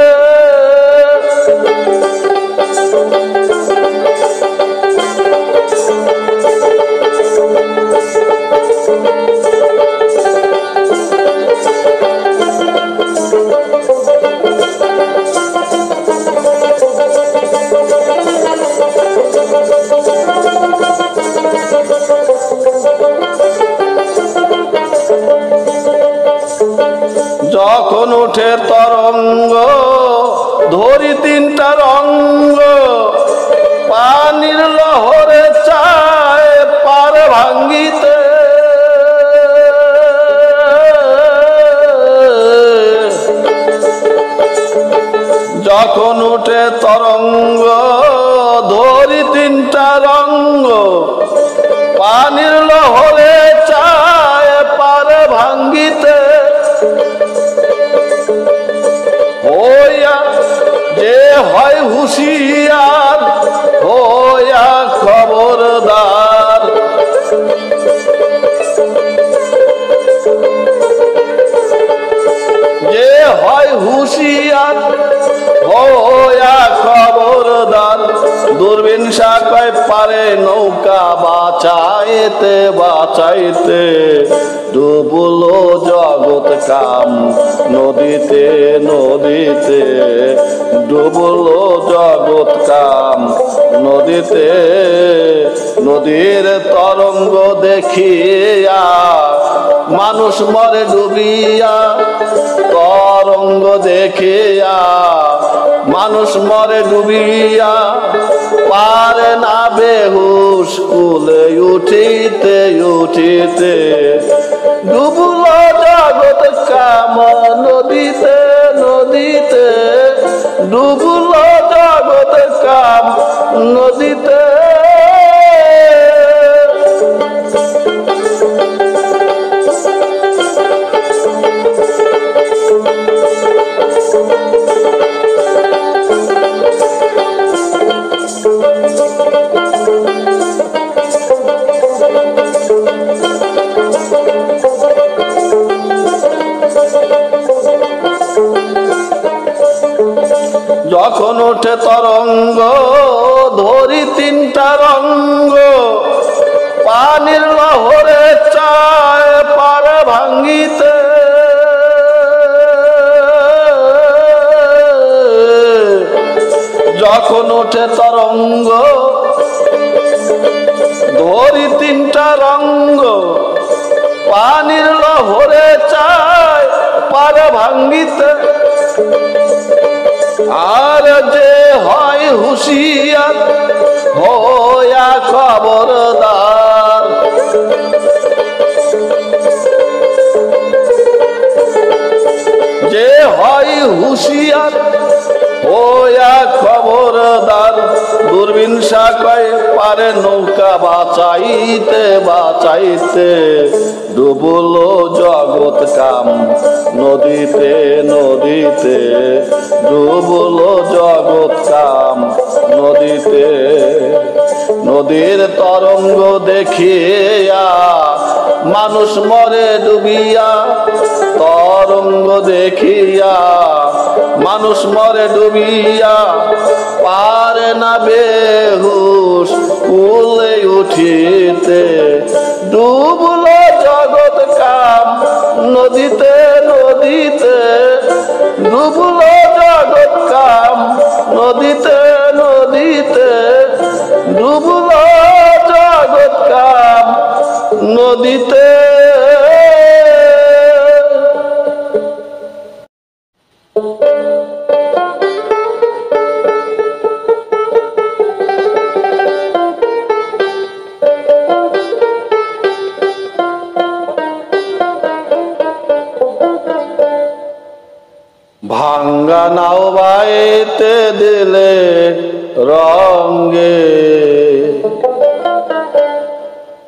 যখন উঠে তরঙ্গ ধরি তিনটা রঙ্গ পানির লহরে চায় পার ভাঙ্গিতে যখন উঠে তরঙ্গ ধরি তিনটা রঙ্গ পানির লহরে চায় পার ভাঙ্গিতে যে হয় হুঁশিয়ার হইয়া খবরদার যে হয় হুঁশিয়ার হইয়া খবরদার দূরবীন শাখায় পারে নৌকা বাঁচাইতে বাঁচাইতে ডুবলো জগৎ কাম নদীতে নদীতে ডুবলো জগৎ কাম নদীতে নদীর তরঙ্গ দেখিয়া মানুষ মরে ডুবিয়া তরঙ্গ দেখিয়া মানুষ মরে ডুবিয়া পারে না বেহুশ কুলে উঠিতে উঠিতে ডুবলো জগৎ কাম নদীতে নদীতে ডুবলো জগৎ কাম নদীতে যখন ওঠে তরঙ্গ ধরি তিনটা রঙ্গ পানির লহরে চায় পার ভাঙ্গিতে যখন ওঠে তরঙ্গ ধরি তিনটা রঙ্গ পানির লহরে চায় পার ভাঙ্গিতে আর যে হয় হুঁশিয়ার হইয়া খবরদার যে হয় হুঁশিয়ার হইয়া খবরদার দূরবীন শাখায় পারে নৌকা বাঁচাইতে বাঁচাইতে ডুবলো জগৎ কাম নদীতে নদীতে ডুবলো জগৎ কাম নদীতে নদীর তরঙ্গ দেখিয়া মানুষ মরে ডুবিয়া তরঙ্গ দেখিয়া মানুষ মরে ডুবিয়া পারে না বেহুশ কুলে উঠিতে ডুবলো জগৎ কাম নদীতে নদীতে ডুবলো জগৎ কাম নদীতে নদীতে ডুবলো জগৎ কাম নদীতে। ভাঙ্গা নাও বাইতে দিলে রঙ্গে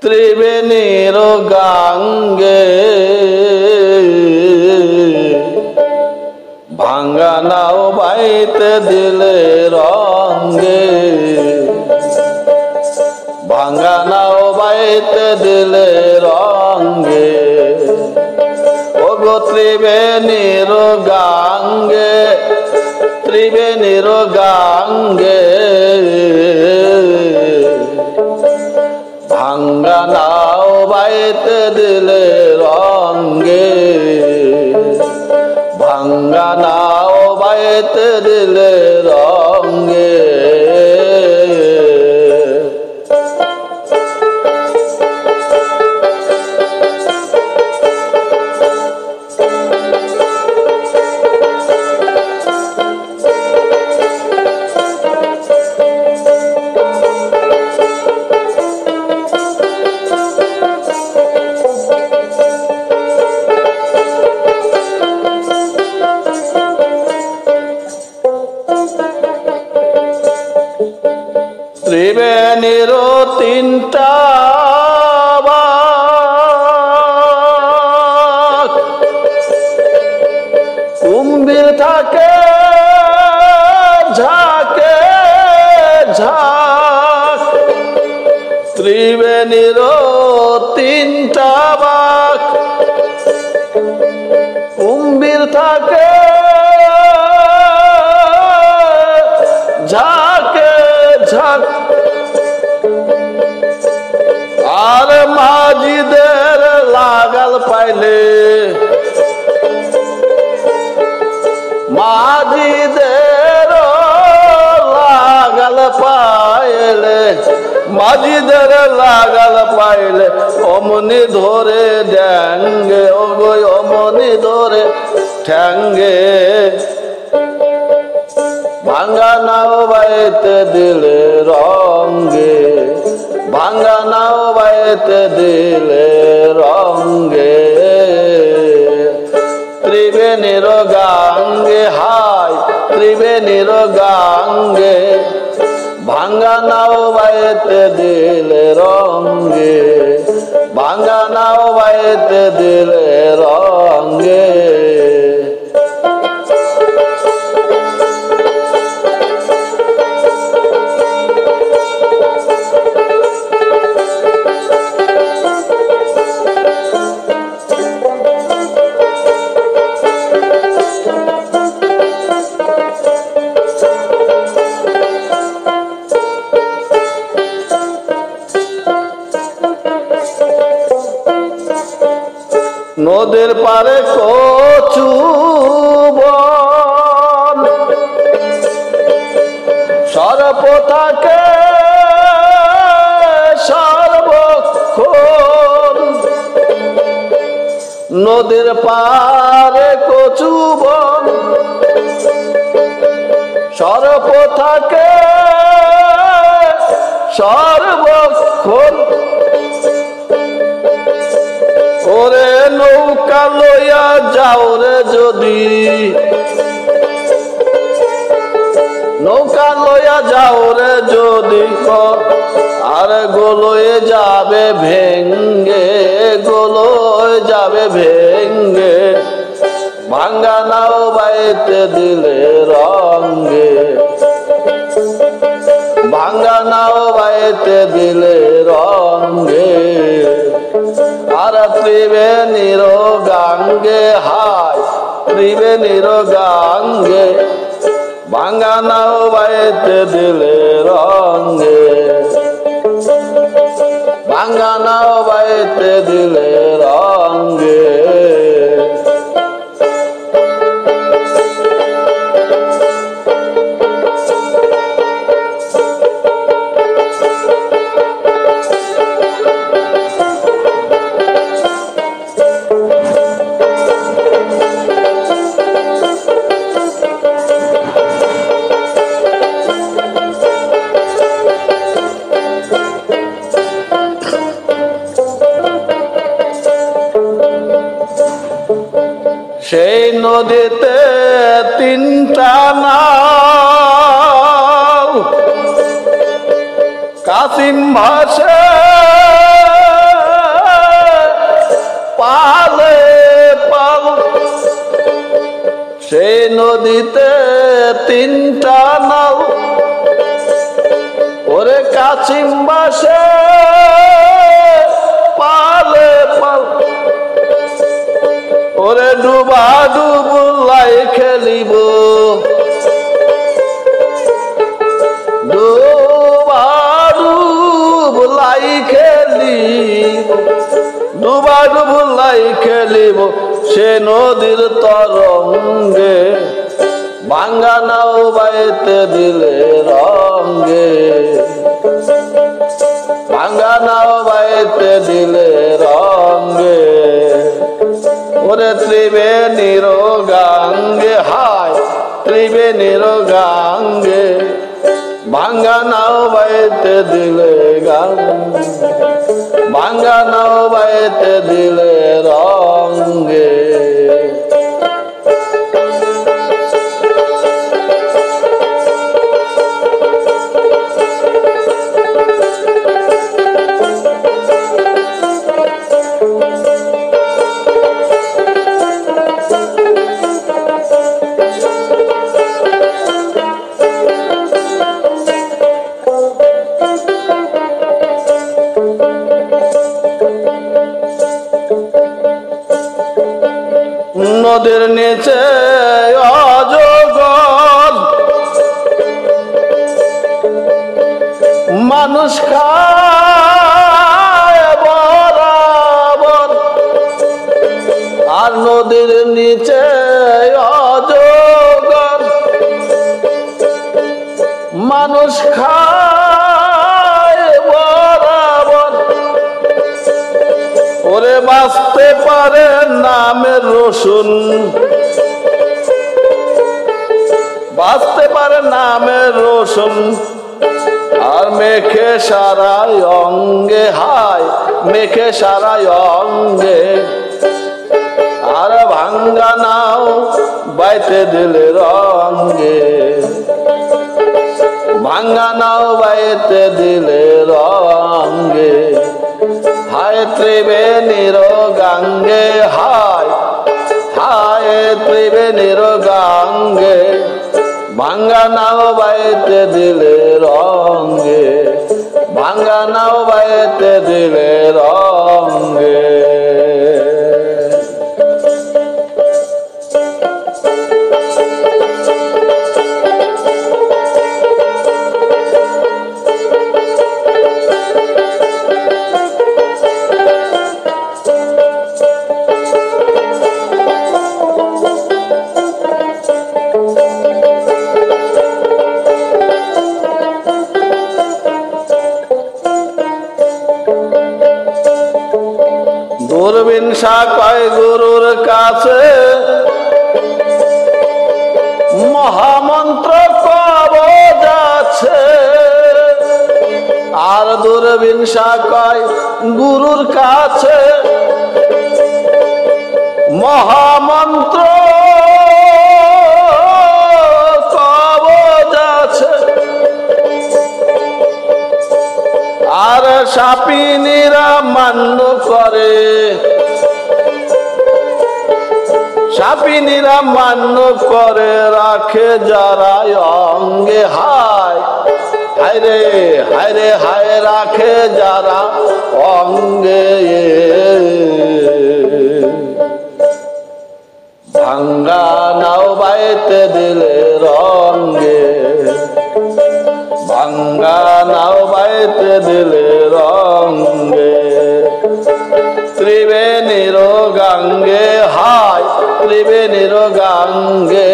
ত্রিবেণীর গাঙ্গে ভাঙ্গা নাও বাইতে দিলে রঙ্গে ভাঙ্গা নাও বাইতে দিলে রঙ্গে ওগো ত্রিবেণীর গাঙ্গে ত্রিবেণীর গাঙ্গে ভাঙ্গা নাও বাইতে দিলে রঙ্গে ভাঙ্গা নাও বাইতে দিলে রঙ্গে। ত্রিবেণীর তিনটা কুম্ভীর থাকে ঝাঁকে ঝাঁক ত্রিবেণীর তিনটা বাঘ কুম্ভীর থাকে ঝাঁকে ঝাঁক আর মাঝিদের লাগাল পাইলে মাঝিদের লাগাল পাইলে মাঝিদের লাগাল পাইলে অমনি ধরে ড্যাঙ্গে ওগো অমনি ধরে ঠ্যাঙ্গে ভাঙ্গা নাও বাইতে দিলে রঙ্গে ভাঙ্গা নাও বাইতে দিলে রঙ্গে ত্রিবেণীর গাঙ্গে হাই ত্রিবেণীর গাঙ্গে ভাঙ্গা নাও বাইতে দিলে রঙ্গে ভাঙ্গা নাও বাইতে দিলে রঙ্গে। নদীর পারে কচু বন সর্প থাকে সর্বক্ষণ নদীর পারে কচু বন সর্প থাকে সর্বক্ষণ ওরে নৌকা লইয়া যাও রে যদি নৌকা লইয়া যাও রে যদি আর গোলয়ে যাবে ভেঙ্গে গোলয়ে যাবে ভেঙ্গে ভাঙ্গা নাও বাইতে দিলে রঙ্গে ভাঙ্গা নাও বাইতে দিলে রঙ্গে আর ত্রিবেণীর গাঙ্গে হাই ত্রিবেণীর গাঙ্গে ভাঙ্গা নাও বাইতে দিলে রঙ্গে ভাঙ্গা নাও বাইতে দিলে রঙ্গে সেই নদীতে তিনটা নাও কাসিম ভাসে পালে পাল সেই নদীতে তিনটা নাও ওরে কাসিম ভাসে পালে পাল ওরে ডুবা ডুবুলাই খেলিব ডুবা ডুবুলাই খেলিব ডুবা ডুবুলাই খেলিব সে নদীর তরঙ্গে ভাঙ্গা নাও বাইতে দিলে রঙ্গে ভাঙ্গা নাও বাইতে দিলে রঙ্গে ওরে ত্রিবেণীর গাঙ্গে হায় ত্রিবেণীর গাঙ্গে ভাঙ্গা নাও বাইতে দিলে গাঙ্গে ভাঙ্গা নাও বাইতে দিলে রঙ্গে নদীর নিচে অজগর মানুষ খায় বরাবর আর নদীর নিচে অজগর মানুষ খায় বরাবর ওরে বাঁচতে পারে নামের রসুন বাঁচতে পারে নামের রসুন আর মেখে সারাই অঙ্গে হায় মেখে সারাই অঙ্গে আর ভাঙ্গা নাও বাইতে দিলে রঙ্গে ভাঙ্গা নাও বাইতে দিলে রঙ্গে হায় ত্রিবেণীর গাঙ্গে হায় হায় ত্রিবেণীর গাঙ্গে ভাঙ্গা নাও বাইতে দিলে রঙ্গে ভাঙ্গা নাও বাইতে দিলে রঙ্গে দূরবীন কয় গুরুর কাছে মহামন্ত্র কবজ আছে আর দূরবীন কয় গুরুর কাছে মহামন্ত্র কবজ আছে আর সাপিনীরা মান্য করে সাপিনীরা মান্য করে রাখে যারা অঙ্গে হায় হায়রে হায়রে হায় রাখে যারা অঙ্গে ভাঙ্গা ত্রিবেণীর গাঙ্গে হায় ত্রিবেণীর গাঙ্গে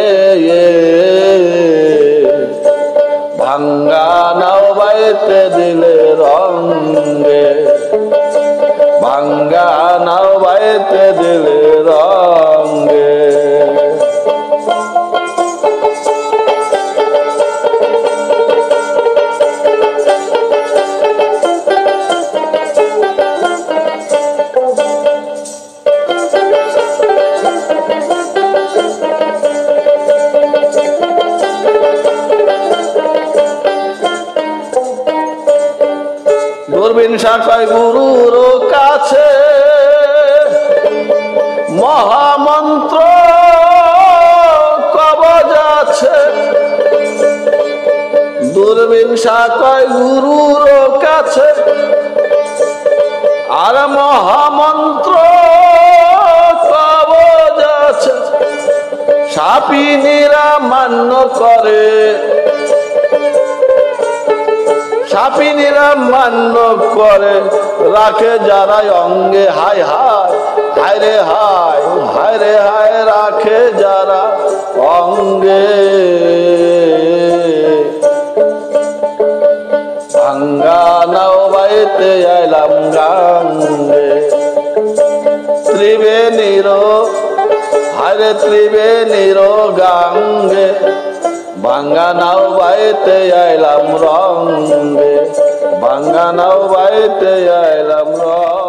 ভাঙ্গা নাও বাইতে দিলে রঙ্গে ভাঙ্গা নাও বাইতে দিলে রঙ্গে দূরবীন শাখায় গুরুর কাছে মহামন্ত্র কবজ আছে দূরবীন শাখায় গুরুর কাছে আর মহামন্ত্র কবজ আছে সাপিনীরা মান্য করে সাপিনীরা মান্য করে রাখে যারা অঙ্গে হায় হায় হায় রে হায় হায় রে হায় রাখে যারা অঙ্গে ভাঙ্গা নাও বাইতে আইলাম গাঙ্গে ত্রিবেণীর হায় রে ত্রিবেণীর গাঙ্গে ভাঙ্গা নাও বাইতে আইলাম রঙ্গে ভাঙ্গা নাও বাইতে আইলাম রঙ্গে